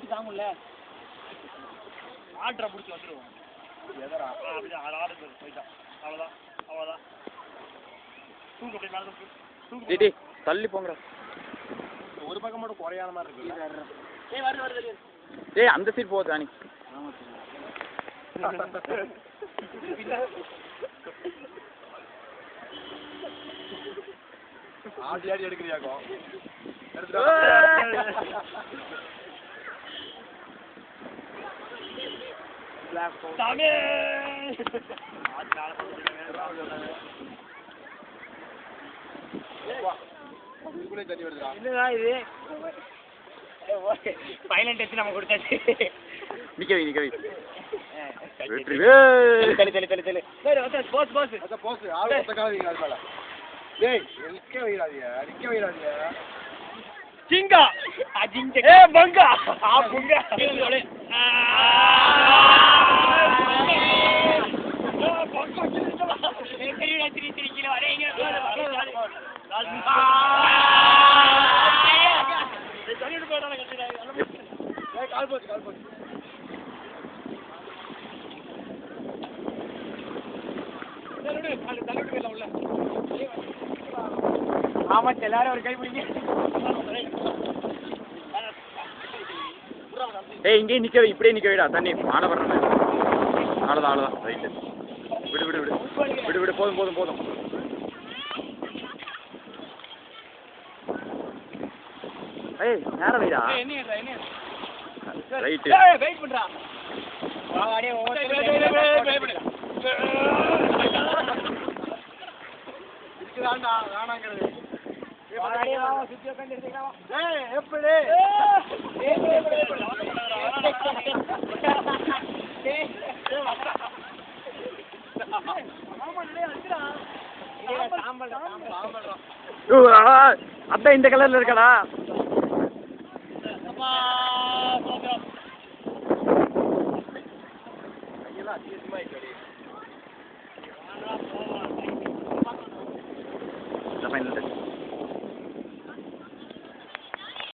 wait தாங்கும்ல ஆட்ரை பிடிச்சி வந்துடுவோம் எதரா அப்படிதான் ஆடு போயிட்டான் அவ்வளோதான் அவ்வளோதான் தூக்கு அப்படி மேலே தூக்கு தள்ளி போங்க ஒரு பக்கம் மட்டும் குறையாத மாதிரி இருக்கு ஏய் வருது வருது ஏய் அந்த சைடு போகுது ராணி ஆடி ஆடி எடுக்கிறியாக்கோ சாமி தண்ணி வருதுடா என்னடா இது ஃபைனல் டச் நம்ம கொடுத்தாச்சு நிக்கவி போஸ் போஸ் அத போஸ் ஆளு ஒத்தக்காதீங்க அதுல டேய் நிக்க வைராதீங்க சிங்கா அஜிங்க ஏ பங்கா ஆ புங்கா ஆமா எல்லாரும் ஒரு கை பிடிங்க ஏய் இங்கே நிக்கவே இப்படியே நிக்க வைடா தண்ணி ஆட வர்றேன் அவ்வளோதான் ரைட்டு விடு போதும் ஏய் நேரம் வைடா ரைட்டு வெயிட் பண்றா இதுக்குதான்டா வேணாங்கிறது எப்படி அதான் இந்த கலர்ல இருக்கடா ஃபைனல்